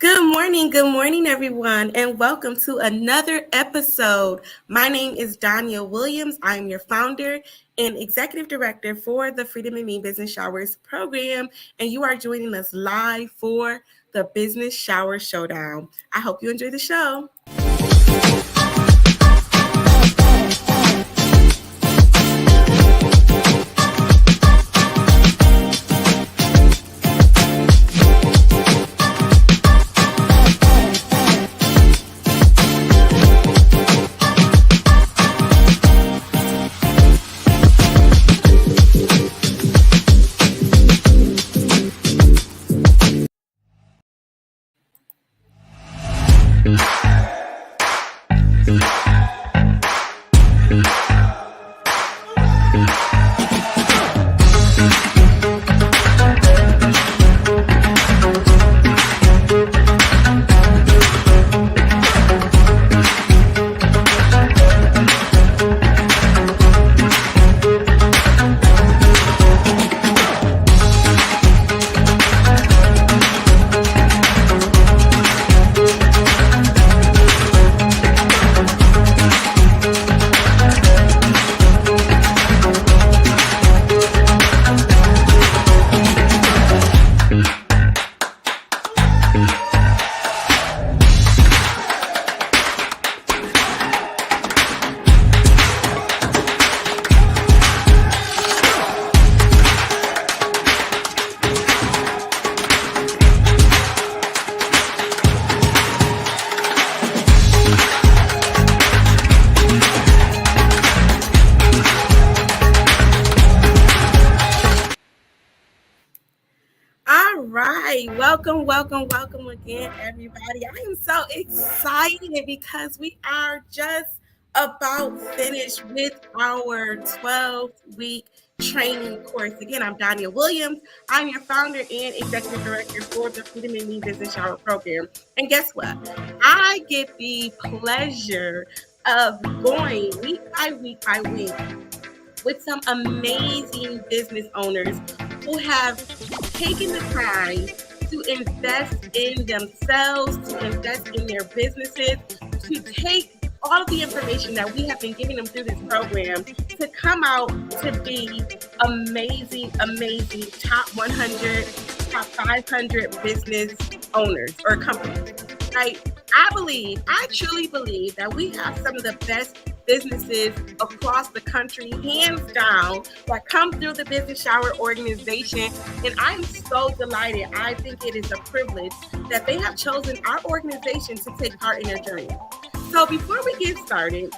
good morning, everyone, and welcome to another episode. My name is Danya Williams. I'm your founder and executive director for the Freedom in Me Business Showers program, and you are joining us live for the Business Shower Showdown. I hope you enjoy the show. All right, welcome again, everybody. I am so excited because we are just about finished with our 12-week training course. Again, I'm Danya Williams. I'm your founder and executive director for the Freedom in Me Business Shower program. And guess what? I get the pleasure of going week by week with some amazing business owners who have taken the time to invest in themselves, to invest in their businesses, to take all of the information that we have been giving them through this program to come out to be amazing top 100, top 500 business owners or companies, right? I truly believe that we have some of the best businesses across the country, hands down, that come through the Business Shower organization. And I'm so delighted. I think it is a privilege that they have chosen our organization to take part in their journey. So before we get started,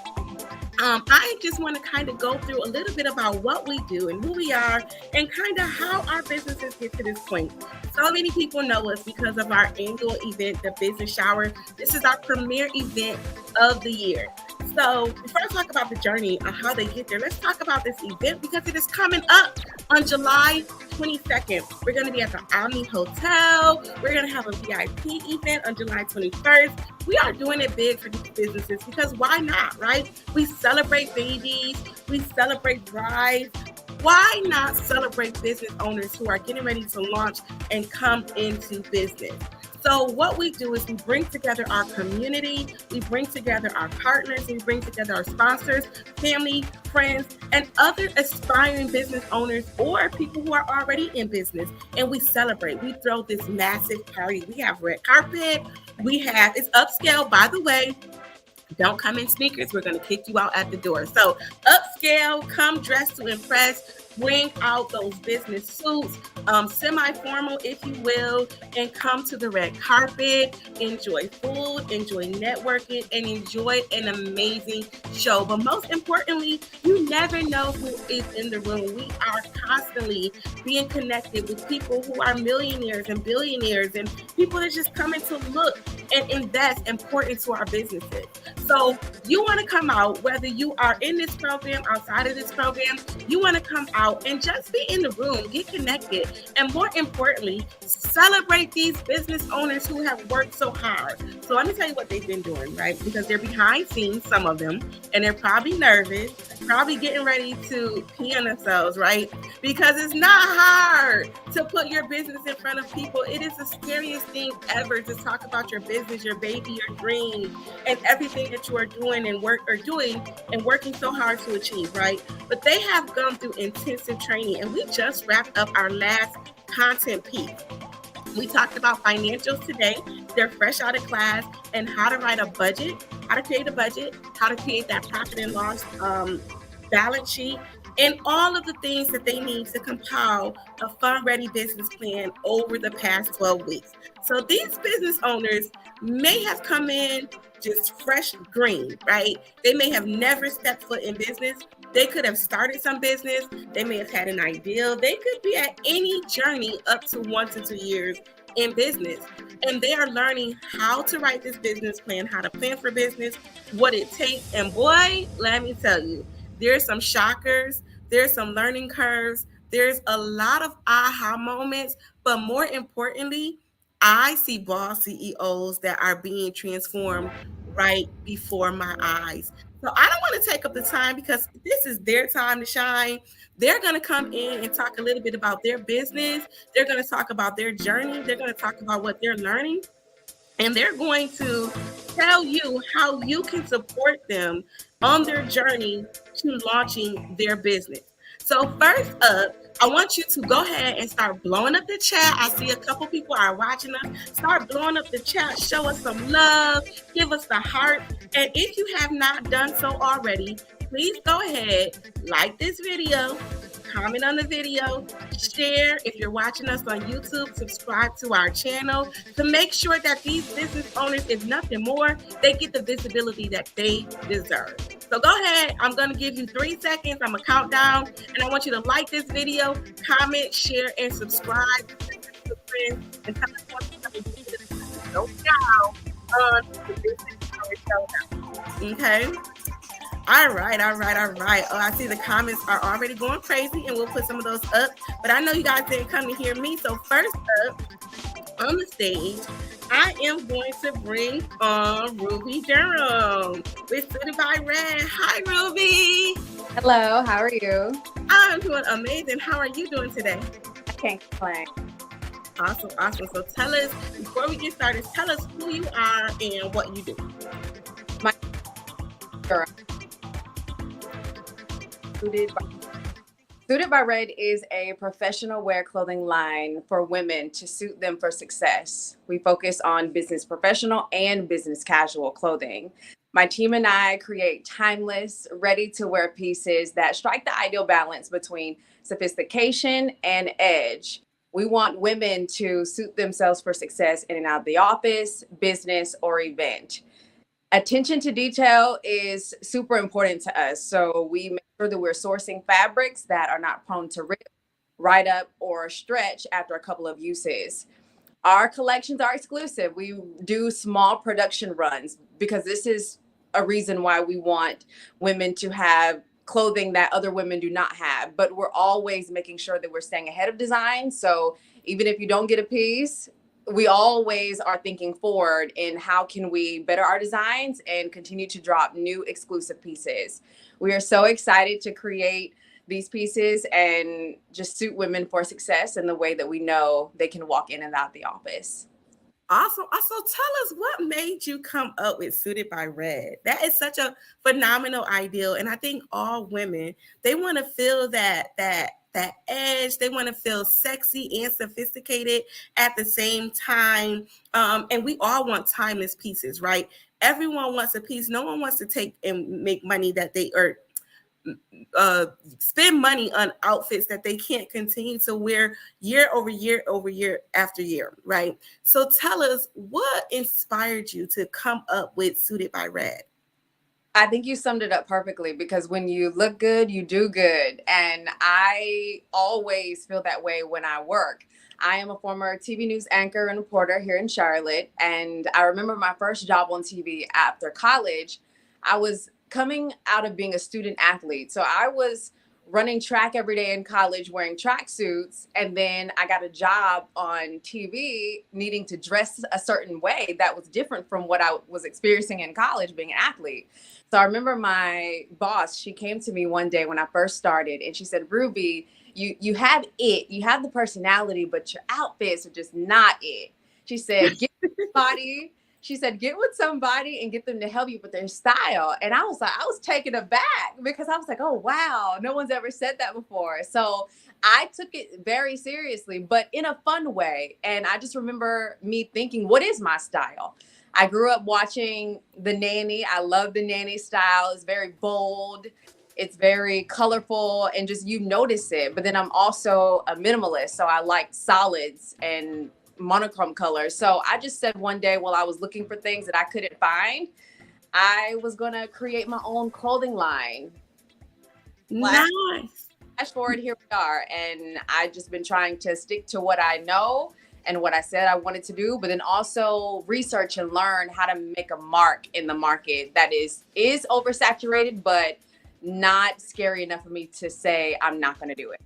I just want to kind of go through a little bit about what we do and who we are and kind of how our businesses get to this point. So many people know us because of our annual event, the Business Shower. This is our premier event of the year. So before I talk about the journey on how they get there, let's talk about this event because it is coming up on July 22nd. We're going to be at the Omni Hotel. We're going to have a VIP event on July 21st. We are doing it big for these businesses because why not, right? We celebrate babies. We celebrate brides. Why not celebrate business owners who are getting ready to launch and come into business? So what we do is we bring together our community, we bring together our partners, we bring together our sponsors, family, friends, and other aspiring business owners or people who are already in business. And we celebrate. We throw this massive party. We have red carpet. It's upscale, by the way. Don't come in sneakers. We're going to kick you out at the door. So upscale, come dressed to impress. Bring out those business suits, semi-formal, if you will, and come to the red carpet. Enjoy food, enjoy networking, and enjoy an amazing show. But most importantly, you never know who is in the room. We are constantly being connected with people who are millionaires and billionaires and people that just coming to look and invest and pour into our businesses. So you want to come out, whether you are in this program, outside of this program, you want to come out and just be in the room, get connected, and more importantly, celebrate these business owners who have worked so hard. So let me tell you what they've been doing, right? Because they're behind scenes, some of them, and they're probably nervous, probably getting ready to pee on themselves, right? Because it's not hard to put your business in front of people. It is the scariest thing ever to talk about your business, your baby, your dream, and everything that you are doing and working so hard to achieve, right? But they have gone through intensive training, and we just wrapped up our last content piece. We talked about financials today. They're fresh out of class, and how to write a budget, how to create a budget, how to create that profit and loss balance sheet, and all of the things that they need to compile a fund-ready business plan over the past 12 weeks. So these business owners may have come in just fresh green, right? They may have never stepped foot in business. They could have started some business. They may have had an ideal. They could be at any journey up to 1 to 2 years in business. And they are learning how to write this business plan, how to plan for business, what it takes. And boy, let me tell you, there's some shockers, there's some learning curves, there's a lot of aha moments, but more importantly, I see boss CEOs that are being transformed right before my eyes. So I don't want to take up the time because this is their time to shine. They're going to come in and talk a little bit about their business. They're going to talk about their journey. They're going to talk about what they're learning. And they're going to tell you how you can support them on their journey to launching their business. So first up, I want you to go ahead and start blowing up the chat. I see a couple people are watching us. Start blowing up the chat. Show us some love. Give us the heart. And if you have not done so already, please go ahead, like this video, comment on the video, share. If you're watching us on YouTube, subscribe to our channel to make sure that these business owners, if nothing more, they get the visibility that they deserve. So go ahead. I'm going to give you 3 seconds. I'm going to count down, and I want you to like this video, comment, share, and subscribe. And tell us what you do on the Business Owner Showdown. Okay. All right. Oh, I see the comments are already going crazy, and we'll put some of those up. But I know you guys didn't come to hear me. So first up on the stage, I am going to bring on Ruby Durham with Suited by Red. Hi, Ruby. Hello. How are you? I'm doing amazing. How are you doing today? I can't complain. Awesome. So tell us, before we get started, tell us who you are and what you do. My girl. Suited by Red is a professional wear clothing line for women to suit them for success. We focus on business professional and business casual clothing. My team and I create timeless, ready-to-wear pieces that strike the ideal balance between sophistication and edge. We want women to suit themselves for success in and out of the office, business, or event. Attention to detail is super important to us. So we make sure that we're sourcing fabrics that are not prone to rip, ride up, or stretch after a couple of uses. Our collections are exclusive. We do small production runs because this is a reason why we want women to have clothing that other women do not have. But we're always making sure that we're staying ahead of design. So even if you don't get a piece, we always are thinking forward in how can we better our designs and continue to drop new exclusive pieces. We are so excited to create these pieces and just suit women for success in the way that we know they can walk in and out the office. Awesome. Also, tell us what made you come up with Suited by Red. That is such a phenomenal ideal. And I think all women, they want to feel that edge. They want to feel sexy and sophisticated at the same time. And we all want timeless pieces, right? Everyone wants a piece. No one wants to take and make money that they spend money on outfits that they can't continue to wear year over year after year, right? So tell us, what inspired you to come up with Suited by Red? I think you summed it up perfectly, because when you look good, you do good. And I always feel that way when I work. I am a former TV news anchor and reporter here in Charlotte. And I remember my first job on TV after college. I was coming out of being a student athlete. So I was running track every day in college wearing tracksuits. And then I got a job on TV needing to dress a certain way that was different from what I was experiencing in college being an athlete. So I remember my boss, she came to me one day when I first started and she said, "Ruby, you have it, you have the personality, but your outfits are just not it. She said, get with somebody and get them to help you with their style. And I was like, I was taken aback because I was like, oh, wow, no one's ever said that before. So I took it very seriously, but in a fun way. And I just remember me thinking, what is my style? I grew up watching The Nanny. I love The Nanny style. It's very bold. It's very colorful and just you notice it. But then I'm also a minimalist. So I like solids and monochrome colors. So I just said one day while I was looking for things that I couldn't find, I was going to create my own clothing line. Nice. Flash forward, here we are. And I've just been trying to stick to what I know and what I said I wanted to do, but then also research and learn how to make a mark in the market that is oversaturated, but not scary enough for me to say I'm not going to do it.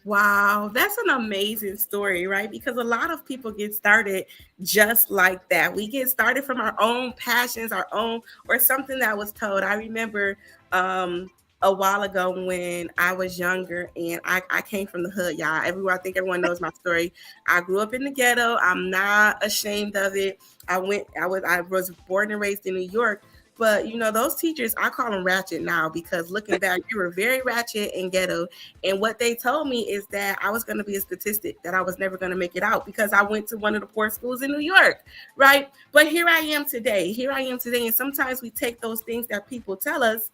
Wow, that's an amazing story, right? Because a lot of people get started just like that. We get started from our own passions, or something that was told. I remember a while ago when I was younger and I came from the hood, y'all. I think everyone knows my story. I grew up in the ghetto. I'm not ashamed of it. I was born and raised in New York. But, those teachers, I call them ratchet now because looking back, they were very ratchet and ghetto. And what they told me is that I was going to be a statistic, that I was never going to make it out because I went to one of the poor schools in New York, right? But here I am today. And sometimes we take those things that people tell us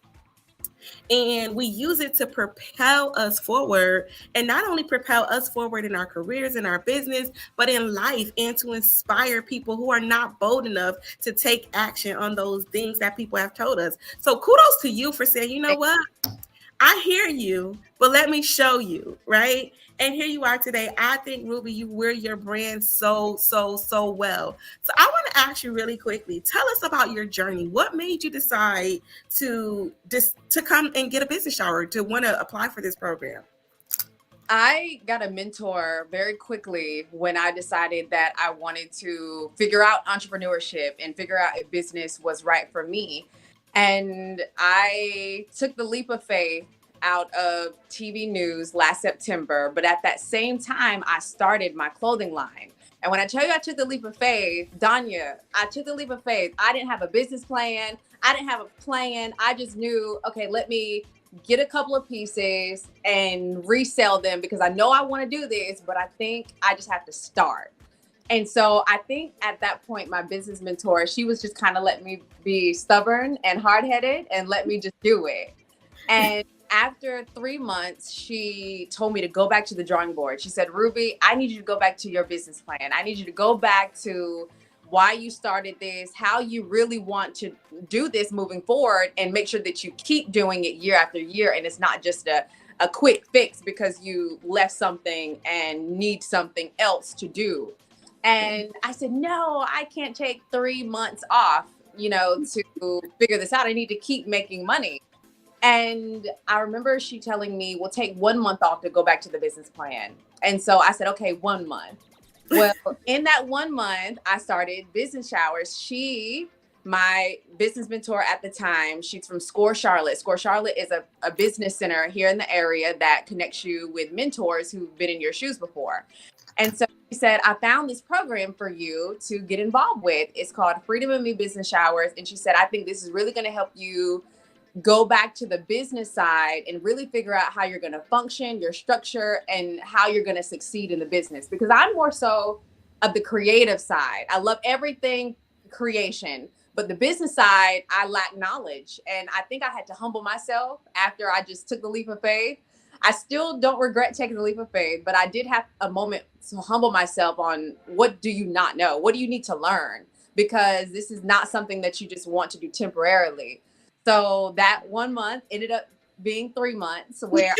and we use it to propel us forward, and not only propel us forward in our careers, in our business, but in life, and to inspire people who are not bold enough to take action on those things that people have told us. So kudos to you for saying, you know what? I hear you, but let me show you, right? And here you are today. I think, Ruby, you wear your brand so well. So I want to ask you really quickly, tell us about your journey. What made you decide to come and get a business shower, to want to apply for this program? I got a mentor very quickly when I decided that I wanted to figure out entrepreneurship and figure out if business was right for me. And I took the leap of faith out of TV news last September. But at that same time, I started my clothing line. And when I tell you I took the leap of faith, Danya, I took the leap of faith. I didn't have a business plan. I didn't have a plan. I just knew, okay, let me get a couple of pieces and resell them because I know I want to do this, but I think I just have to start. And so I think at that point, my business mentor, she was just kind of letting me be stubborn and hard-headed and let me just do it. And after 3 months, she told me to go back to the drawing board. She said, Ruby, I need you to go back to your business plan. I need you to go back to why you started this, how you really want to do this moving forward, and make sure that you keep doing it year after year. And it's not just a quick fix because you left something and need something else to do. And I said, no, I can't take 3 months off, to figure this out. I need to keep making money. And I remember she telling me, we'll take 1 month off to go back to the business plan. And so I said, okay, 1 month. Well, in that 1 month, I started Business Showers. My business mentor at the time, she's from SCORE Charlotte. SCORE Charlotte is a business center here in the area that connects you with mentors who've been in your shoes before. And so she said, I found this program for you to get involved with. It's called Freedom of Me Business Showers. And she said, I think this is really going to help you go back to the business side and really figure out how you're going to function, your structure, and how you're going to succeed in the business. Because I'm more so of the creative side. I love everything creation, but the business side, I lack knowledge. And I think I had to humble myself after I just took the leap of faith. I still don't regret taking the leap of faith, but I did have a moment to humble myself on what do you not know? What do you need to learn? Because this is not something that you just want to do temporarily. So that 1 month ended up being 3 months where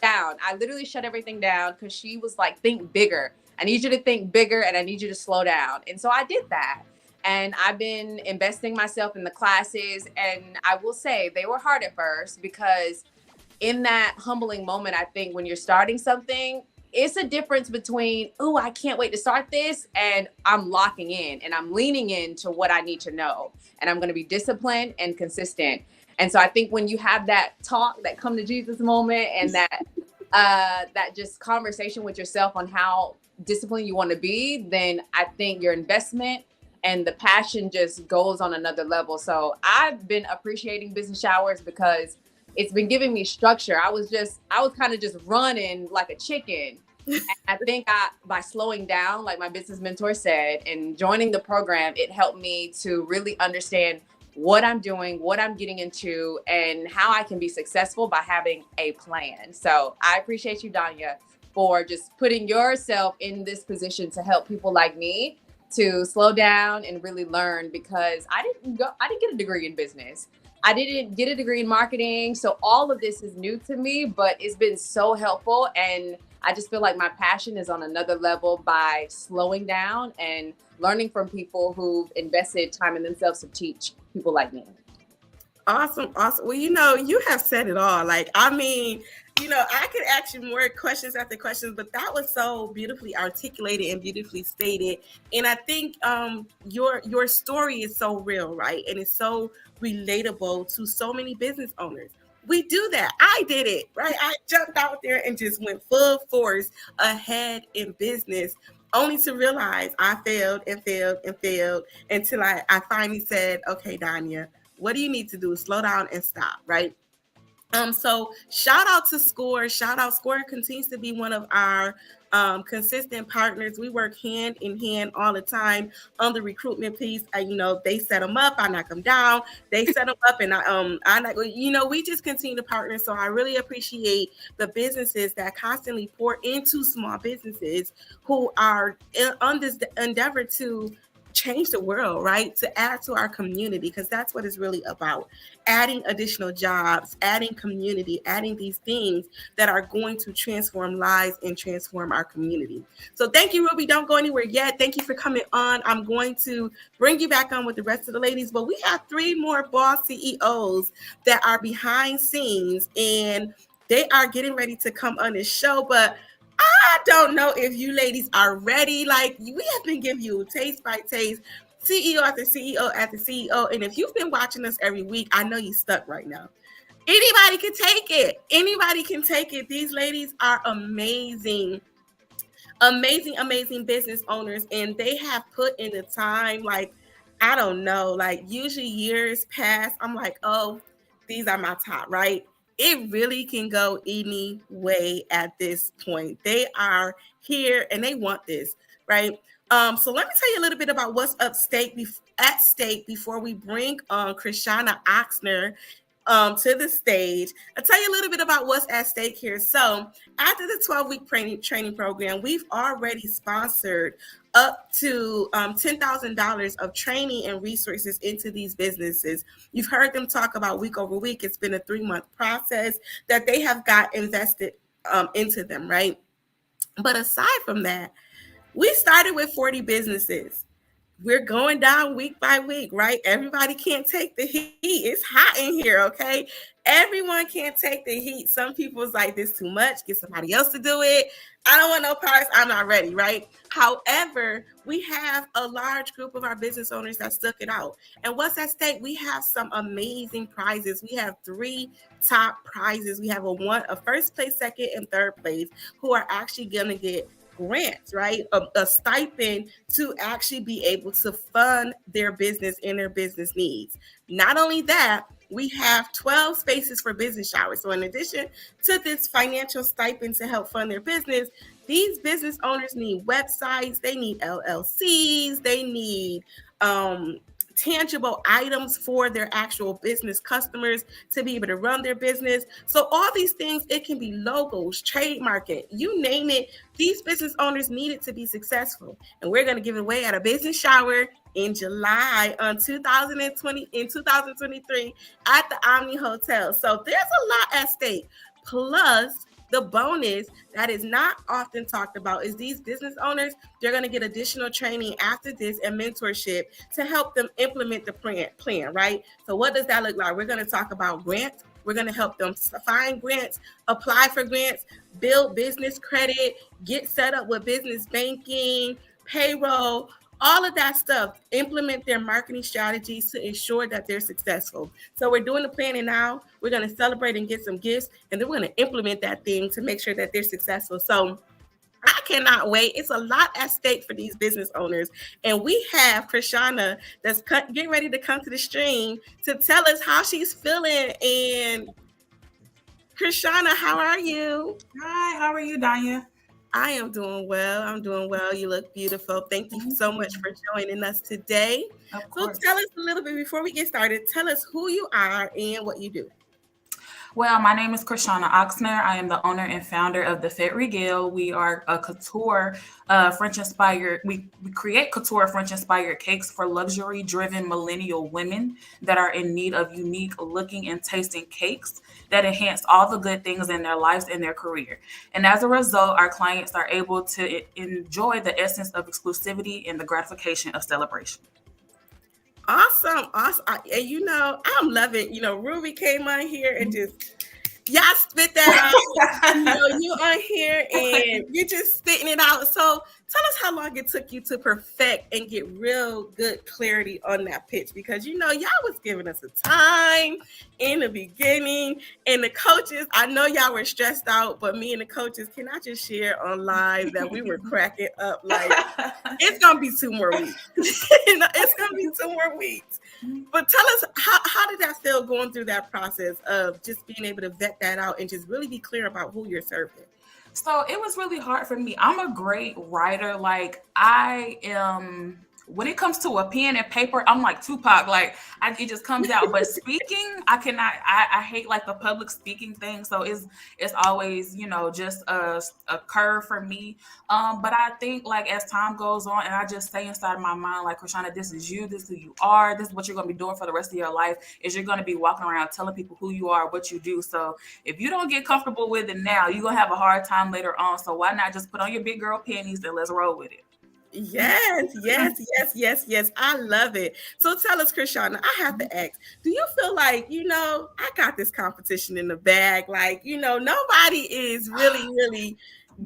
I literally shut everything down because she was like, think bigger. I need you to think bigger and I need you to slow down. And so I did that. And I've been investing myself in the classes. And I will say they were hard at first because in that humbling moment, I think when you're starting something, it's a difference between, oh, I can't wait to start this, and I'm locking in and I'm leaning into what I need to know. And I'm going to be disciplined and consistent. And so I think when you have that talk, that come to Jesus moment, and that just conversation with yourself on how disciplined you want to be, then I think your investment and the passion just goes on another level. So I've been appreciating business showers because it's been giving me structure. I was kind of just running like a chicken. And I think by slowing down, like my business mentor said, and joining the program, it helped me to really understand what I'm doing, what I'm getting into, and how I can be successful by having a plan. So I appreciate you, Danya, for just putting yourself in this position to help people like me to slow down and really learn, because I didn't get a degree in business. I didn't get a degree in marketing. So all of this is new to me, but it's been so helpful. And I just feel like my passion is on another level by slowing down and learning from people who've invested time in themselves to teach people like me. Awesome. Well, you have said it all. I could ask you more questions after questions, but that was so beautifully articulated and beautifully stated. And I think your story is so real, right? And it's so relatable to so many business owners. We do that. I did it, right? I jumped out there and just went full force ahead in business, only to realize I failed and failed and failed until I finally said, okay, Danya, what do you need to do? Slow down and stop, right? So shout out to SCORE. SCORE continues to be one of our consistent partners. We work hand in hand all the time on the recruitment piece. They set them up, I knock them down. They set them up, and we just continue to partner. So I really appreciate the businesses that constantly pour into small businesses who are on this endeavor to change the world, right? To add to our community, because that's what it's really about. Adding additional jobs, adding community, adding these things that are going to transform lives and transform our community. So thank you, Ruby. Don't go anywhere yet. Thank you for coming on. I'm going to bring you back on with the rest of the ladies, but we have 3 more boss CEOs that are behind scenes, and they are getting ready to come on this show. But I don't know if you ladies are ready. Like, we have been giving you taste by taste, CEO after CEO after CEO. And if you've been watching us every week, I know you're stuck right now. Anybody can take it. Anybody can take it. These ladies are amazing. Amazing business owners. And they have put in the time, like, I don't know, like usually years past, I'm like, oh, these are my top, right? It really can go any way at this point. They are here and they want this, right? So let me tell you a little bit about what's at stake before we bring Krishana Oxner to the stage. I'll tell you a little bit about what's at stake here. So after the 12-week training program, we've already sponsored up to $10,000 of training and resources into these businesses. You've heard them talk about week over week. It's been a 3-month process that they have got invested into them, right? But aside from that, we started with 40 businesses. We're going down week by week, right? Everybody can't take the heat. It's hot in here, okay? Everyone can't take the heat. Some people's like, this too much. Get somebody else to do it. I don't want no parts. I'm not ready, right? However, we have a large group of our business owners that stuck it out. And what's at stake? We have some amazing prizes. We have 3 top prizes. We have a first place, second, and third place who are actually going to get grants, right? A stipend to actually be able to fund their business and their business needs. Not only that, we have 12 spaces for business showers. So in addition to this financial stipend to help fund their business, these business owners need websites, they need LLCs, they need tangible items for their actual business customers to be able to run their business. So all these things, it can be logos, trademark it, you name it. These business owners need it to be successful. And we're going to give it away at a business shower in July in 2023 at the Omni Hotel. So there's a lot at stake. Plus, the bonus that is not often talked about is these business owners, they're going to get additional training after this and mentorship to help them implement the plan, right? So what does that look like? We're going to talk about grants. We're going to help them find grants, apply for grants, build business credit, get set up with business banking, payroll, all of that stuff, implement their marketing strategies to ensure that they're successful. So we're doing the planning now. We're going to celebrate and get some gifts, and then we're going to implement that thing to make sure that they're successful. So I cannot wait. It's a lot at stake for these business owners. And we have Krishana that's getting ready to come to the stream to tell us how she's feeling. And Krishana, how are you? Hi, how are you, Danya? I am doing well. I'm doing well. You look beautiful. Thank you so much for joining us today. Of course. So tell us a little bit before we get started. Tell us who you are and what you do. Well, my name is Krishana Oxner. I am the owner and founder of the Fit Regale. We are a couture French-inspired. We create couture French-inspired cakes for luxury-driven millennial women that are in need of unique looking and tasting cakes that enhance all the good things in their lives and their career. And as a result, our clients are able to enjoy the essence of exclusivity and the gratification of celebration. Awesome. And I'm loving, Ruby came on here and just, y'all spit that out. You on here and you're just spitting it out. So tell us how long it took you to perfect and get real good clarity on that pitch, because y'all was giving us a time in the beginning, and the coaches, I know y'all were stressed out, but me and the coaches, can I just share on live that we were cracking up like it's gonna be 2 more weeks. It's gonna be 2 more weeks. But tell us, how did that feel going through that process of just being able to vet that out and just really be clear about who you're serving? So it was really hard for me. I'm a great writer. Like, I am, when it comes to a pen and paper, I'm like Tupac. Like, it just comes out. But speaking, I cannot. I hate like the public speaking thing. So it's always, just a curve for me. But I think like as time goes on, and I just say inside my mind, like, Krishana, this is you. This is who you are. This is what you're going to be doing for the rest of your life. Is you're going to be walking around telling people who you are, what you do. So if you don't get comfortable with it now, you're going to have a hard time later on. So why not just put on your big girl panties and let's roll with it? Yes. I love it. So tell us, Krishana, I have to ask, do you feel like, I got this competition in the bag? Like, nobody is really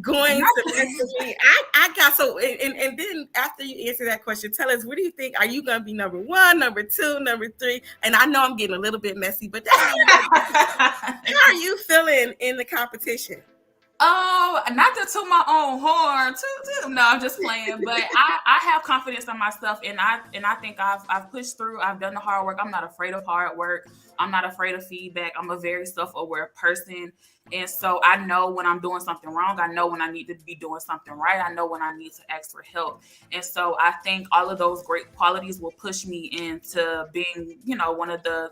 going to mess with me. I got so, and then after you answer that question, tell us, what do you think? Are you going to be number 1, number 2, number 3? And I know I'm getting a little bit messy, but how are you feeling in the competition? Oh, not to toot my own horn. No, I'm just playing. But I have confidence in myself, and I think I've pushed through. I've done the hard work. I'm not afraid of hard work. I'm not afraid of feedback. I'm a very self-aware person. And so I know when I'm doing something wrong. I know when I need to be doing something right. I know when I need to ask for help. And so I think all of those great qualities will push me into being, one of the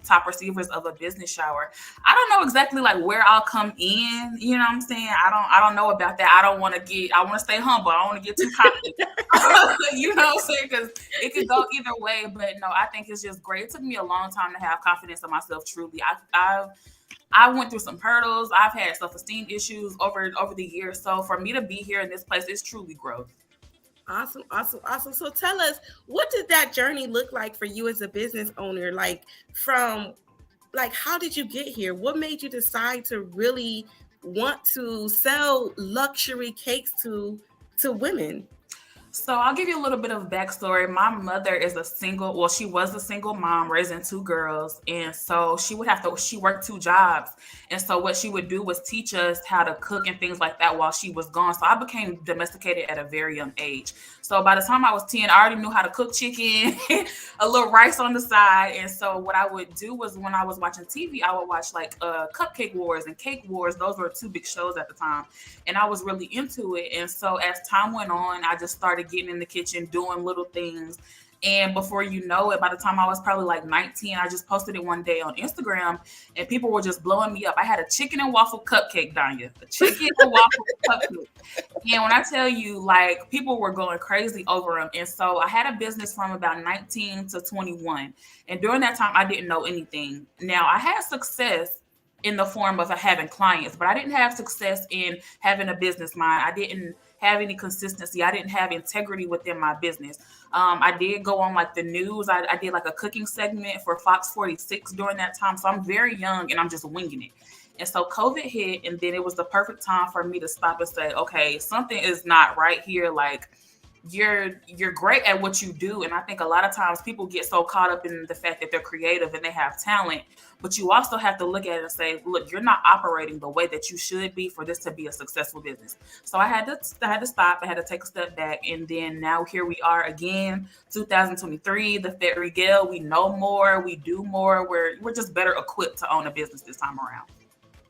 top receivers of a business shower. I don't know exactly like where I'll come in. You know what I'm saying? I don't know about that. I want to stay humble. I don't want to get too cocky. You know what I'm saying? Because it could go either way. But no, I think it's just great. It took me a long time to have confidence in myself, truly. I went through some hurdles. I've had self-esteem issues over the years. So for me to be here in this place, it's truly growth. Awesome. So tell us, what did that journey look like for you as a business owner? Like how did you get here? What made you decide to really want to sell luxury cakes to women? So I'll give you a little bit of backstory. My mother is she was a single mom raising 2 girls. And so she worked 2 jobs. And so what she would do was teach us how to cook and things like that while she was gone. So I became domesticated at a very young age. So by the time I was 10, I already knew how to cook chicken, a little rice on the side. And so what I would do was when I was watching TV, I would watch like Cupcake Wars and Cake Wars. Those were 2 big shows at the time. And I was really into it. And so as time went on, I just started getting in the kitchen, doing little things. And before you know it, by the time I was probably like 19, I just posted it one day on Instagram and people were just blowing me up. I had a chicken and waffle cupcake, Danya. A chicken and waffle cupcake. And when I tell you, like, people were going crazy over them. And so I had a business from about 19 to 21. And during that time, I didn't know anything. Now, I had success in the form of having clients, but I didn't have success in having a business mind. I didn't have any consistency. I didn't have integrity within my business. I did go on like the news. I did like a cooking segment for Fox 46 during that time. So I'm very young and I'm just winging it. And so COVID hit, and then it was the perfect time for me to stop and say, okay, something is not right here. Like, you're great at what you do. And I think a lot of times people get so caught up in the fact that they're creative and they have talent, but you also have to look at it and say, look, you're not operating the way that you should be for this to be a successful business. So I had to stop. I had to take a step back, and then now here we are again, 2023, the Fed Regale. We know more, we do more. We're just better equipped to own a business this time around.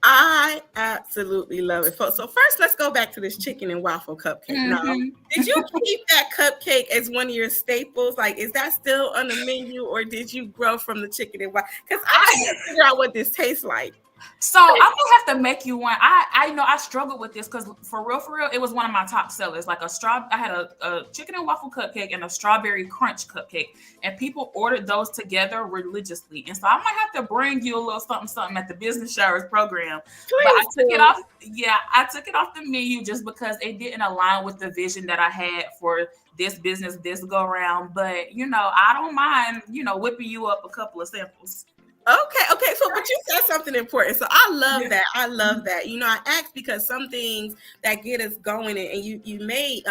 I absolutely love it. So first, let's go back to this chicken and waffle cupcake. Now, did you keep that cupcake as one of your staples? Like, is that still on the menu, or did you grow from the chicken and waffle? Because I can't figure out what this tastes like. So I'm gonna have to make you one. I know I struggled with this because for real, it was one of my top sellers. Like I had a chicken and waffle cupcake and a strawberry crunch cupcake, and people ordered those together religiously. And so I might have to bring you a little something at the Business Showers program. Please, but I took it off. Yeah, I took it off the menu just because it didn't align with the vision that I had for this business this go around. But I don't mind whipping you up a couple of samples. Okay. So, but you said something important. So I love that. I love that. I asked because some things that get us going, and you made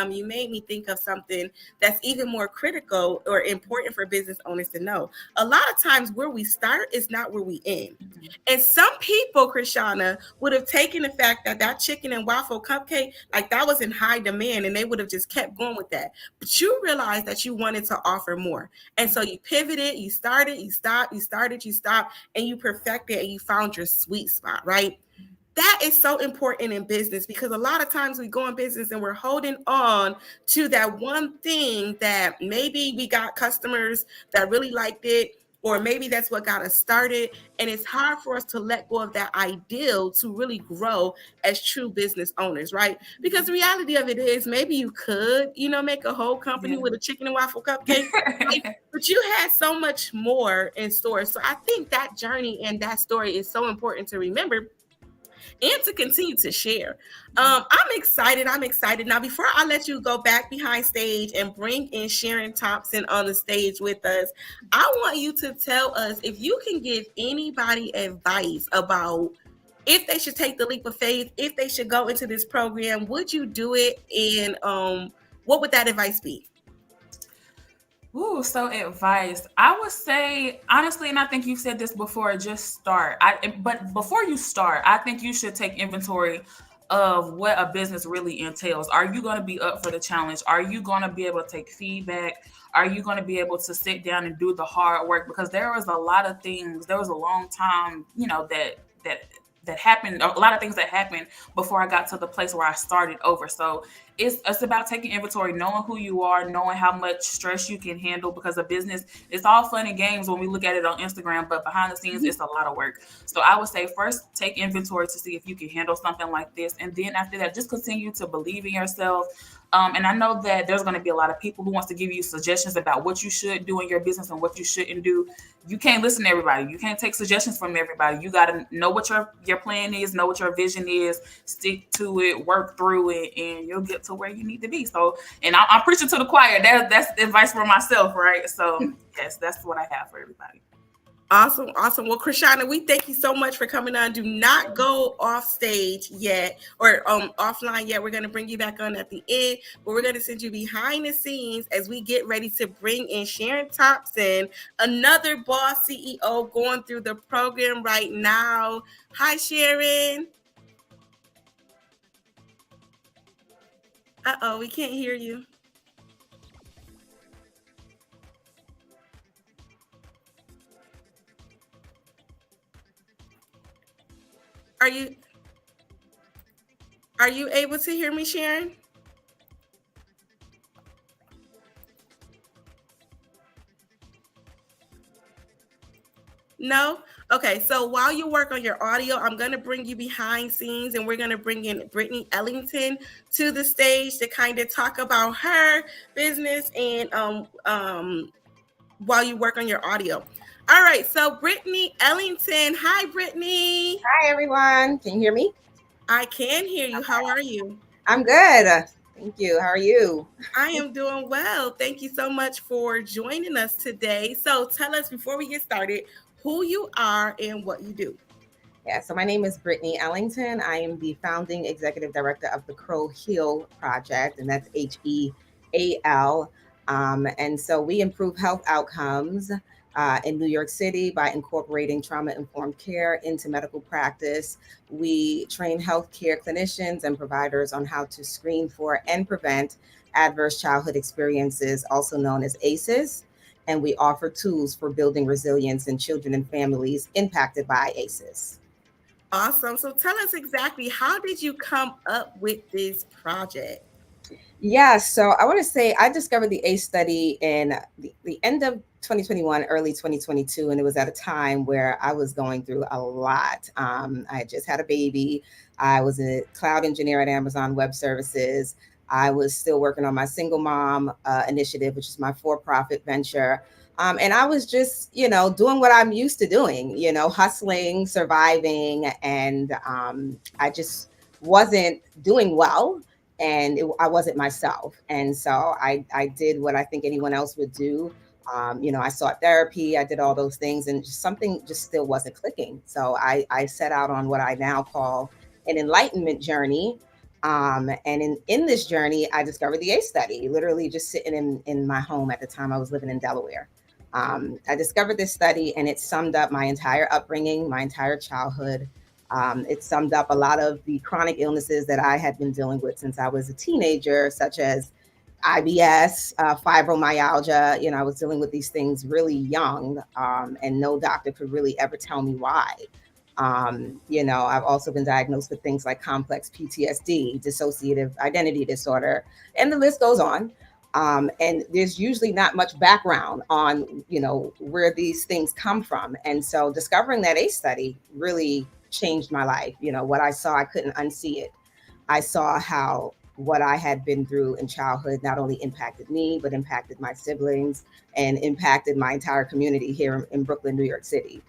me think of something that's even more critical or important for business owners to know. A lot of times where we start is not where we end. Mm-hmm. And some people, Krishana, would have taken the fact that chicken and waffle cupcake, like that was in high demand, and they would have just kept going with that. But you realized that you wanted to offer more. And so you pivoted, you started, you stopped, you started, you stopped, and you perfected and you found your sweet spot, right? That is so important in business, because a lot of times we go in business and we're holding on to that one thing that maybe we got customers that really liked it, or maybe that's what got us started. And it's hard for us to let go of that ideal to really grow as true business owners, right? Because the reality of it is maybe you could, make a whole company with a chicken and waffle cupcake, but you had so much more in store. So I think that journey and that story is so important to remember and to continue to share. I'm excited. Now, before I let you go back behind stage and bring in Sharon Thompson on the stage with us, I want you to tell us if you can give anybody advice about if they should take the leap of faith, if they should go into this program, would you do it? And what would that advice be? Ooh, so advice. I would say, honestly, and I think you've said this before, just start. But before you start, I think you should take inventory of what a business really entails. Are you going to be up for the challenge? Are you going to be able to take feedback? Are you going to be able to sit down and do the hard work? Because there was a lot of things, there was a long time, that happened, a lot of things that happened before I got to the place where I started over. So it's about taking inventory, knowing who you are, knowing how much stress you can handle, because a business, it's all fun and games when we look at it on Instagram, but behind the scenes, it's a lot of work. So I would say first take inventory to see if you can handle something like this. And then after that, just continue to believe in yourself. And I know that there's going to be a lot of people who wants to give you suggestions about what you should do in your business and what you shouldn't do. You can't listen to everybody. You can't take suggestions from everybody. You got to know what your plan is, know what your vision is, stick to it, work through it, and you'll get to where you need to be. So, and I'm preaching to the choir. That's advice for myself, right? So, yes, that's what I have for everybody. Awesome. Well, Krishana, we thank you so much for coming on. Do not go off stage yet or offline yet. We're going to bring you back on at the end, but we're going to send you behind the scenes as we get ready to bring in Sharon Thompson, another boss CEO going through the program right now. Hi, Sharon. Uh-oh, we can't hear you. Are you able to hear me, Sharon? No? Okay, so while you work on your audio, I'm going to bring you behind scenes, and we're going to bring in Brittany Ellington to the stage to kind of talk about her business and while you work on your audio. All right, so Brittany Ellington. Hi, Brittany. Hi, everyone. Can you hear me? I can hear you. How are you? I'm good. Thank you. How are you? I am doing well. Thank you so much for joining us today. So tell us, before we get started, who you are and what you do. Yeah, so my name is Brittany Ellington. I am the founding executive director of the Crow Heal Project, and that's HEAL. AL. And so we improve health outcomes in New York City by incorporating trauma-informed care into medical practice. We train healthcare clinicians and providers on how to screen for and prevent adverse childhood experiences, also known as ACEs. And we offer tools for building resilience in children and families impacted by ACEs. Awesome. So tell us exactly, how did you come up with this project? Yeah, so I want to say I discovered the ACE study in the end of 2021, early 2022, and it was at a time where I was going through a lot. I had just had a baby. I was a cloud engineer at Amazon Web Services. I was still working on my single mom initiative, which is my for-profit venture. And I was just, doing what I'm used to doing, hustling, surviving, and I just wasn't doing well. And I wasn't myself. And so I did what I think anyone else would do. I sought therapy, I did all those things, and just something just still wasn't clicking. So I set out on what I now call an enlightenment journey. And in this journey, I discovered the ACE study, literally just sitting in my home at the time. I was living in Delaware. I discovered this study, and it summed up my entire upbringing, my entire childhood. It summed up a lot of the chronic illnesses that I had been dealing with since I was a teenager, such as IBS, fibromyalgia. I was dealing with these things really young, and no doctor could really ever tell me why. I've also been diagnosed with things like complex PTSD, dissociative identity disorder, and the list goes on. And there's usually not much background on, where these things come from. And so discovering that ACE study really changed my life. What I saw, I couldn't unsee it. I saw how what I had been through in childhood not only impacted me, but impacted my siblings and impacted my entire community here in Brooklyn, New York City.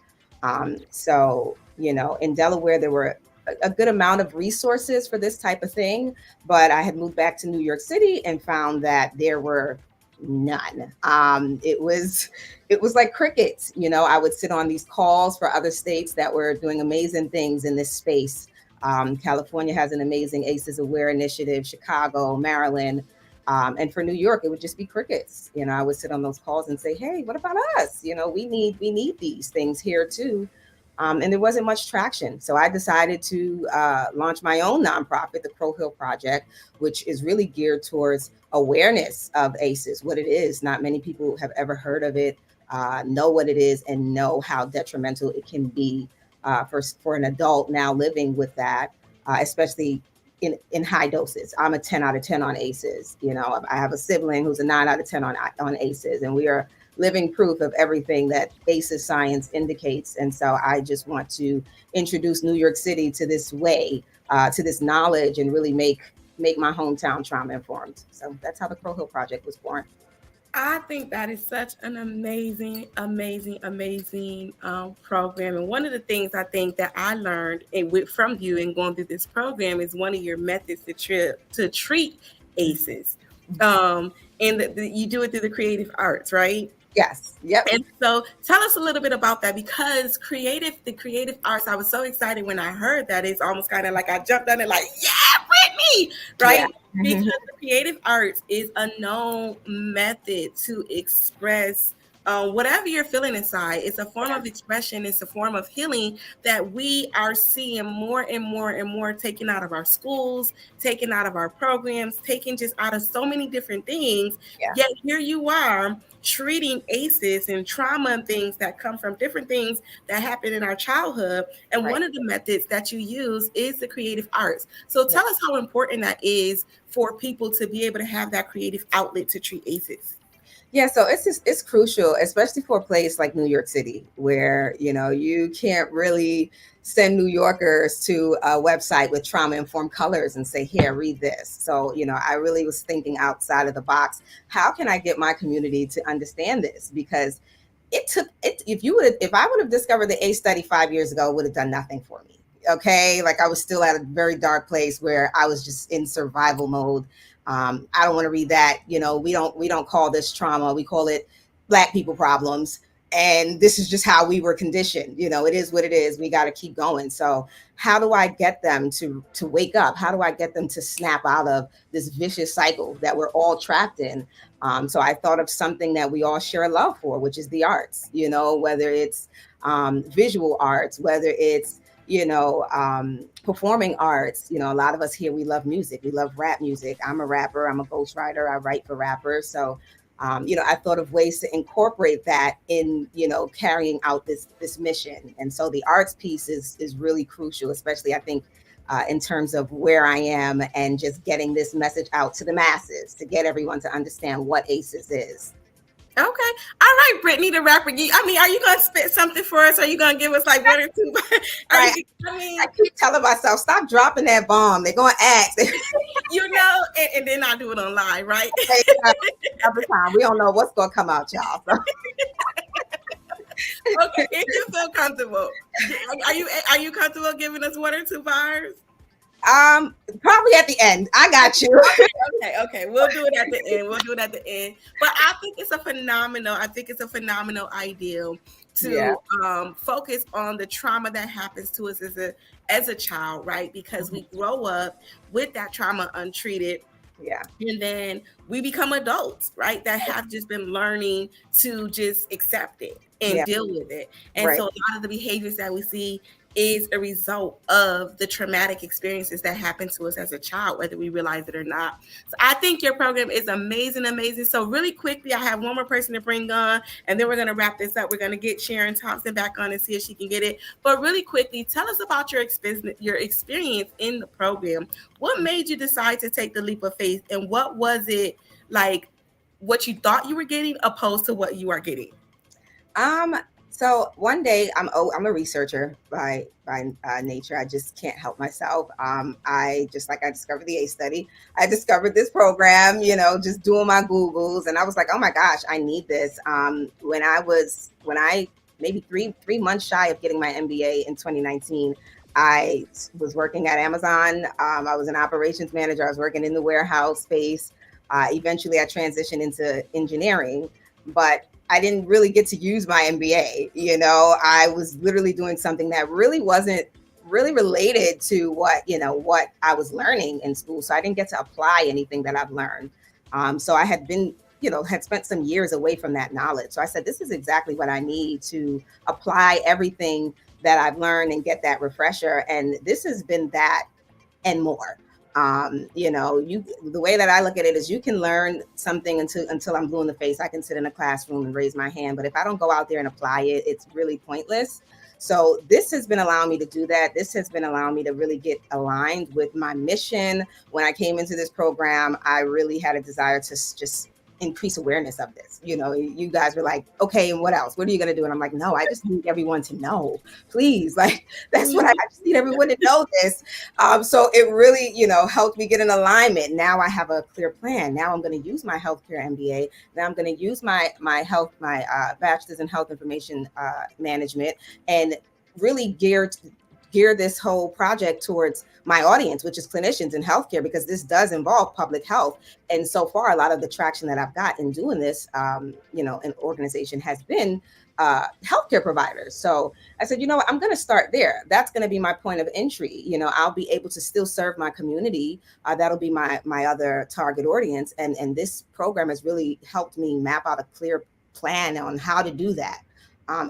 In Delaware, there were a good amount of resources for this type of thing, but I had moved back to New York City and found that there were none. It was like crickets. I would sit on these calls for other states that were doing amazing things in this space. California has an amazing ACEs Aware initiative, Chicago, Maryland. And for New York, it would just be crickets. I would sit on those calls and say, hey, what about us? We need these things here too. And there wasn't much traction. So I decided to launch my own nonprofit, the Crow Hill Project, which is really geared towards awareness of ACEs, what it is. Not many people have ever heard of it, know what it is, and know how detrimental it can be for an adult now living with that, especially in high doses. I'm a 10 out of 10 on ACEs. I have a sibling who's a 9 out of 10 on ACEs, and we are living proof of everything that ACEs science indicates. And so I just want to introduce New York City to this way, to this knowledge, and really make my hometown trauma informed. So that's how the Crow Hill Project was born. I think that is such an amazing program. And one of the things I think that I learned from you and going through this program is one of your methods to treat ACEs. And you do it through the creative arts, right? Yes. Yep. And so tell us a little bit about that, because the creative arts, I was so excited when I heard that. It's almost kind of like I jumped on it like, yeah, Brittany, right? Yeah. Because the creative arts is a known method to express whatever you're feeling inside. It's a form of expression. It's a form of healing that we are seeing more and more and more taken out of our schools, taken out of our programs, taken just out of so many different things. Yeah. Yet here you are treating ACEs and trauma and things that come from different things that happen in our childhood. And one of the methods that you use is the creative arts. So tell us how important that is for people to be able to have that creative outlet to treat ACEs. Yeah, so it's crucial, especially for a place like New York City, where you can't really send New Yorkers to a website with trauma-informed colors and say, here, read this. So I really was thinking outside of the box. How can I get my community to understand this? Because if I would have discovered the ACE study 5 years ago, it would have done nothing for me. Okay, like I was still at a very dark place where I was just in survival mode. I don't want to read that. We don't call this trauma. We call it Black people problems. and this is just how we were conditioned. It is what it is. We got to keep going. So how do I get them to wake up? How do I get them to snap out of this vicious cycle that we're all trapped in? So I thought of something that we all share a love for, which is the arts, whether it's visual arts, whether it's performing arts. A lot of us here, we love music. We love rap music. I'm a rapper. I'm a ghostwriter. I write for rappers. So I thought of ways to incorporate that in, carrying out this mission. And so the arts piece is really crucial, especially I think in terms of where I am and just getting this message out to the masses to get everyone to understand what ACEs is. Okay. All right, Brittany, the rapper. Are you going to spit something for us? Are you going to give us like one or two? I keep telling myself, stop dropping that bomb. They're going to ask. And then I do it on live, right? Every time. We don't know what's going to come out, y'all. So. Okay, if you feel comfortable. Are you comfortable giving us one or two bars? Probably at the end. I got you. Okay. We'll do it at the end. But I think it's a phenomenal idea to focus on the trauma that happens to us as a child, right? Because we grow up with that trauma untreated. Yeah. And then we become adults, right? That have just been learning to just accept it and deal with it. And so a lot of the behaviors that we see is a result of the traumatic experiences that happened to us as a child, whether we realize it or not. So I think your program is amazing. So really quickly, I have one more person to bring on, and then we're going to wrap this up. We're going to get Sharon Thompson back on and see if she can get it. But really quickly, tell us about your experience in the program. What made you decide to take the leap of faith, and what was it like, what you thought you were getting opposed to what you are getting? So one day, I'm a researcher by nature. I just can't help myself. I discovered the ACE study. I discovered this program, just doing my Googles, and I was like, oh my gosh, I need this. When I maybe three months shy of getting my MBA in 2019, I was working at Amazon. I was an operations manager. I was working in the warehouse space. Eventually, I transitioned into engineering, but I didn't really get to use my MBA. I was literally doing something that really wasn't really related to what I was learning in school. So I didn't get to apply anything that I've learned. So I had been, had spent some years away from that knowledge. So I said, this is exactly what I need to apply everything that I've learned and get that refresher. And this has been that and more. The way that I look at it is you can learn something until I'm blue in the face. I can sit in a classroom and raise my hand, but if I don't go out there and apply it, it's really pointless. So this has been allowing me to do that. This has been allowing me to really get aligned with my mission. When I came into this program, I really had a desire to just increase awareness of this. You guys were like, okay, and what else? What are you going to do? And I'm like, no, I just need everyone to know, please. Like, that's what I just need everyone to know this. So it really, helped me get in alignment. Now I have a clear plan. Now I'm going to use my healthcare MBA. Now I'm going to use my bachelor's in health information management, and really gear this whole project towards my audience, which is clinicians in healthcare, because this does involve public health. And so far, a lot of the traction that I've got in doing this, an organization has been healthcare providers. So I said, what, I'm going to start there. That's going to be my point of entry. I'll be able to still serve my community. That'll be my other target audience. And this program has really helped me map out a clear plan on how to do that.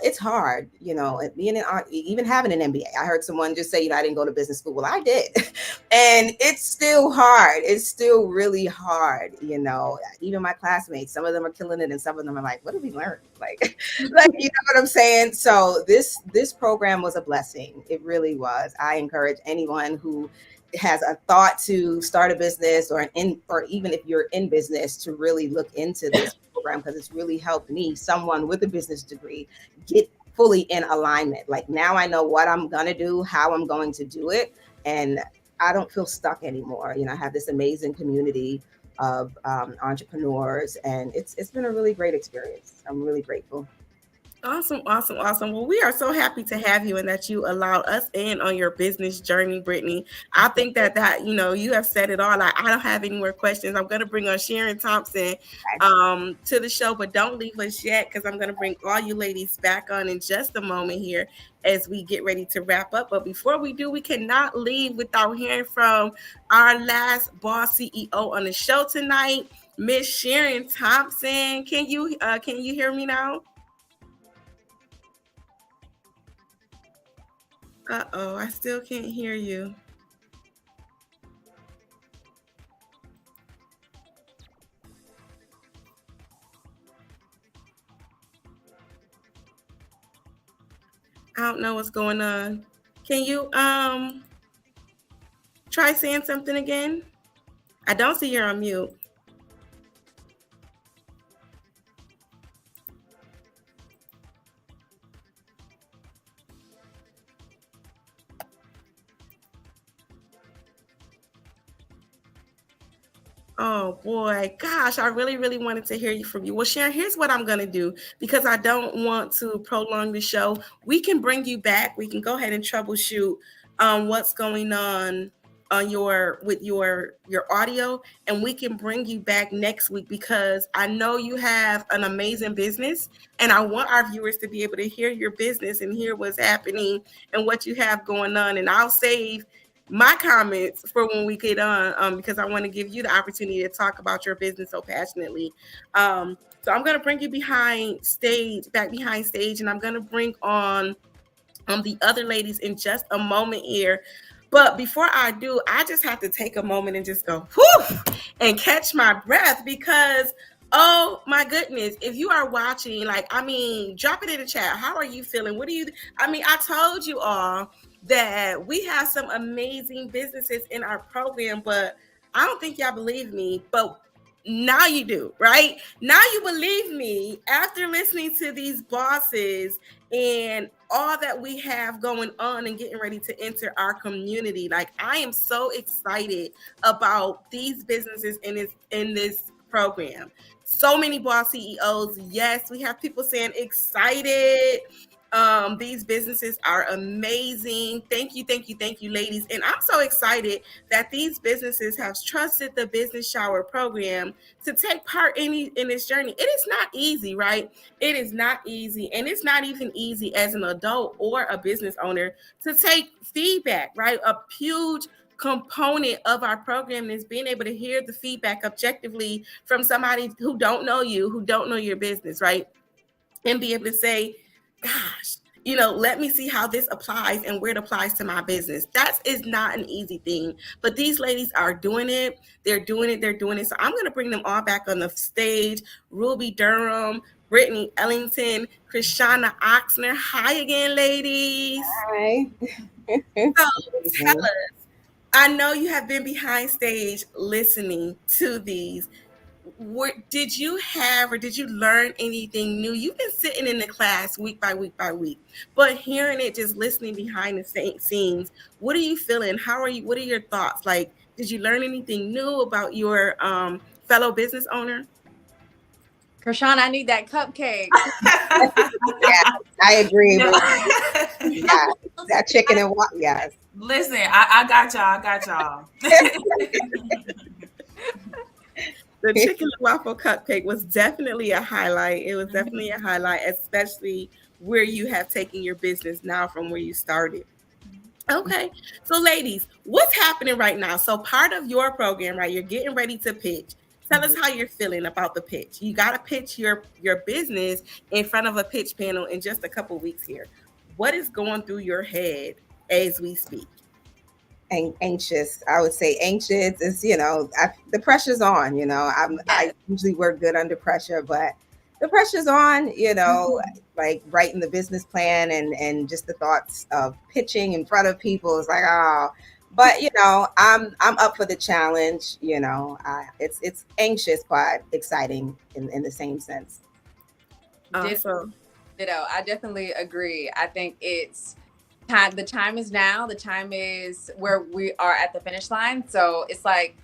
It's hard, even having an MBA. I heard someone just say, I didn't go to business school. Well, I did. And it's still hard. It's still really hard. Even my classmates, some of them are killing it. And some of them are like, what did we learn? Like, you know what I'm saying? So this program was a blessing. It really was. I encourage anyone who has a thought to start a business or even if you're in business, to really look into this program, because it's really helped me, someone with a business degree, get fully in alignment. Like, now I know what I'm going to do, how I'm going to do it, and I don't feel stuck anymore. I have this amazing community of entrepreneurs, and it's been a really great experience. I'm really grateful. Awesome, awesome, awesome. Well, we are so happy to have you and that you allowed us in on your business journey, Brittany. I think that you have said it all. Like, I don't have any more questions. I'm going to bring on Sharon Thompson to the show, but don't leave us yet because I'm going to bring all you ladies back on in just a moment here as we get ready to wrap up. But before we do, we cannot leave without hearing from our last boss CEO on the show tonight, Miss Sharon Thompson. Can you hear me now? Uh-oh, I still can't hear you. I don't know what's going on. Can you try saying something again? I don't see you're on mute. Oh boy, gosh, I really, really wanted to hear from you. Well, Sharon, here's what I'm gonna do because I don't want to prolong the show. We can bring you back. We can go ahead and troubleshoot what's going on with your audio, and we can bring you back next week because I know you have an amazing business, and I want our viewers to be able to hear your business and hear what's happening and what you have going on. And I'll save my comments for when we get on because I want to give you the opportunity to talk about your business so passionately. So I'm going to bring you back behind stage, and I'm going to bring on the other ladies in just a moment here. But before I do, I just have to take a moment and just go whoo and catch my breath because, oh my goodness, if you are watching, drop it in the chat. How are you feeling? I told you all that we have some amazing businesses in our program, but I don't think y'all believe me, but now you do, right? Now you believe me after listening to these bosses and all that we have going on and getting ready to enter our community. Like, I am so excited about these businesses in this program. So many boss CEOs. Yes, we have people saying excited. These businesses are amazing. Thank you, ladies. And I'm so excited that these businesses have trusted the Business Shower program to take part in this journey. It is not easy, right? It is not easy. And it's not even easy as an adult or a business owner to take feedback, right? A huge component of our program is being able to hear the feedback objectively from somebody who don't know you, who don't know your business, right? And be able to say, gosh, let me see how this applies and where it applies to my business. That is not an easy thing, but these ladies are doing it. They're doing it. So I'm going to bring them all back on the stage. Ruby Durham, Brittany Ellington, Krishana Oxner. Hi again, ladies. Hi. So tell us, I know you have been behind stage listening to these. Did you learn anything new? You've been sitting in the class week by week, but hearing it, just listening behind the scenes, what are you feeling? What are your thoughts? Like, did you learn anything new about your fellow business owner? Krishana, I need that cupcake. Yeah, I agree. Yeah, that chicken and what? Yes. Listen, I got y'all. The chicken and waffle cupcake was definitely a highlight. It was definitely a highlight, especially where you have taken your business now from where you started. Okay. So ladies, what's happening right now? So part of your program, right? You're getting ready to pitch. Tell us how you're feeling about the pitch. You got to pitch your business in front of a pitch panel in just a couple weeks here. What is going through your head as we speak? Anxious. I would say anxious is, the pressure's on, I usually work good under pressure, but the pressure's on, like writing the business plan and just the thoughts of pitching in front of people is like, oh, but I'm up for the challenge. It's anxious, but exciting in the same sense. Awesome. Ditto. I definitely agree. I think it's the time is now. The time is where we are at the finish line. So it's like,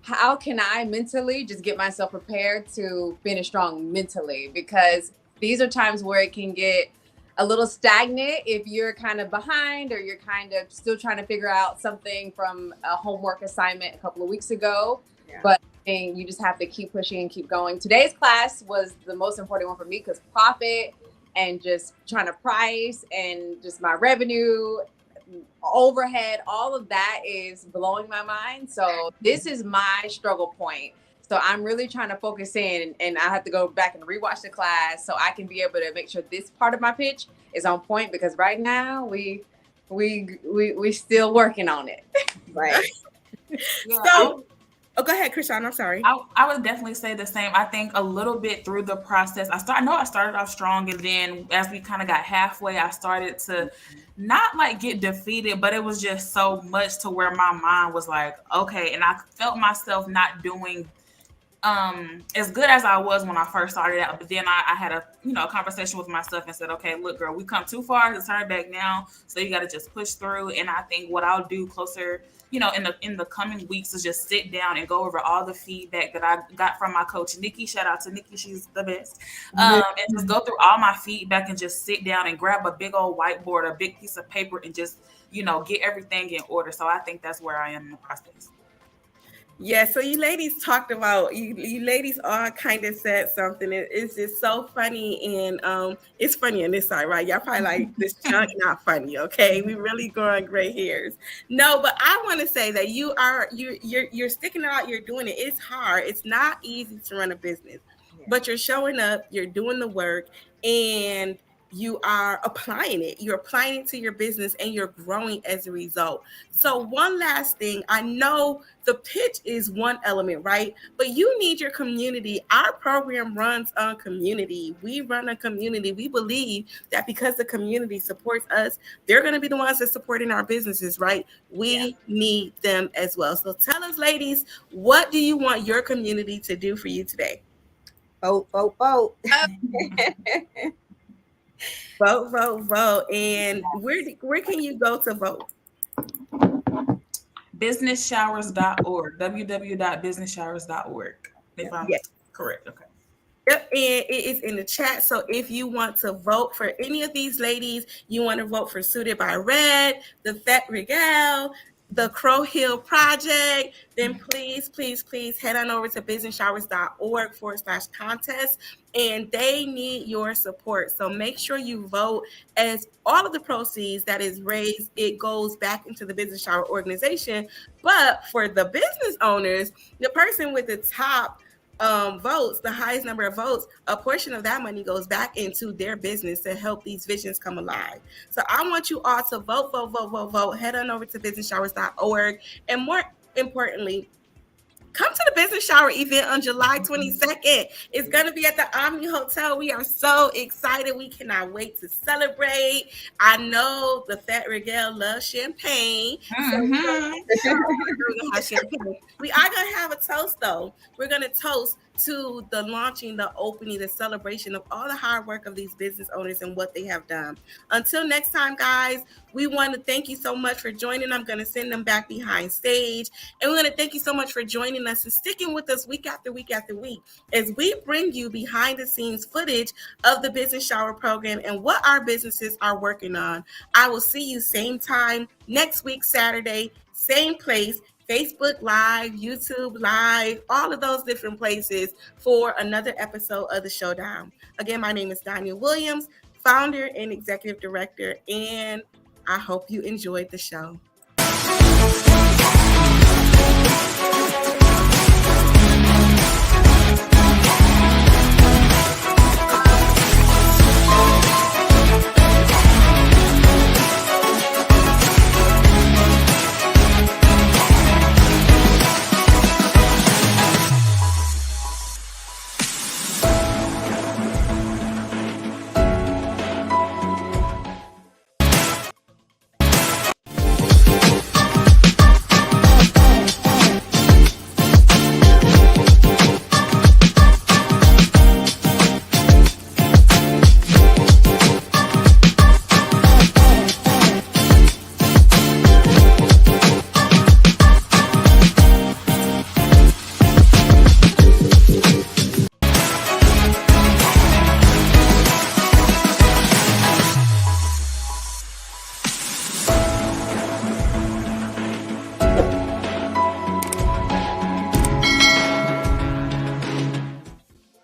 how can I mentally just get myself prepared to finish strong mentally? Because These are times where it can get a little stagnant if you're kind of behind or you're kind of still trying to figure out something from a homework assignment a couple of weeks ago. Yeah. But you just have to keep pushing and keep going. Today's class was the most important one for me because profit and just trying to price and just my revenue, overhead, all of that is blowing my mind. So this is my struggle point. So I'm really trying to focus in, and I have to go back and rewatch the class so I can be able to make sure this part of my pitch is on point, because right now we still working on it. Right. So go ahead, Krishan. I'm sorry. I would definitely say the same. I think a little bit through the process, I started off strong, and then as we kind of got halfway, I started to not like get defeated, but it was just so much to where my mind was like, okay, and I felt myself not doing as good as I was when I first started out. But then I had a conversation with myself and said, okay, look, girl, we come too far to turn back now. So you got to just push through. And I think what I'll do closer, in the coming weeks is just sit down and go over all the feedback that I got from my coach, Nikki. Shout out to Nikki. She's the best. And just go through all my feedback and just sit down and grab a big old whiteboard, a big piece of paper, and just, get everything in order. So I think that's where I am in the process. Yeah, so you ladies talked about, you ladies all kind of said something. It's just so funny, and it's funny on this side, right? Y'all probably like, this junk not funny, okay? We really growing gray hairs. No, but I want to say that you're sticking it out, you're doing it. It's hard. It's not easy to run a business, but you're showing up, you're doing the work, and you are applying it. You're applying it to your business, and you're growing as a result. So one last thing, I know the pitch is one element, right? But you need your community. Our program runs on community. We run a community. We believe that because the community supports us, they're going to be the ones that supporting our businesses, right? We need them as well. So tell us, ladies, what do you want your community to do for you today? Vote, vote, vote. Vote, vote, vote. And where can you go to vote? Businessshowers.org, www.businessshowers.org. If I'm correct. Okay. Yep, and it is in the chat. So if you want to vote for any of these ladies, you want to vote for Suited by Red, the Fete Regale, the Crow Hill Project, then please head on over to businessshowers.org/contest, and they need your support. So make sure you vote, as all of the proceeds that is raised, it goes back into the Business Shower organization. But for the business owners, the person with the top votes, the highest number of votes, a portion of that money goes back into their business to help these visions come alive. So I want you all to vote. Head on over to businessshowers.org, and more importantly, come to the Business Shower event on July 22nd. It's going to be at the Omni Hotel. We are so excited. We cannot wait to celebrate. I know the Fete Regale loves champagne. So we're gonna have champagne. We are going to have a toast, though. We're going to toast to the launching, the opening, the celebration of all the hard work of these business owners and what they have done. Until next time, guys, we want to thank you so much for joining. I'm going to send them back behind stage. And we're going to thank you so much for joining us and sticking with us week after week after week as we bring you behind the scenes footage of the Business Shower program and what our businesses are working on. I will see you same time next week, Saturday, same place. Facebook Live, YouTube Live, all of those different places for another episode of The Showdown. Again, my name is Danya Williams, founder and executive director, and I hope you enjoyed the show.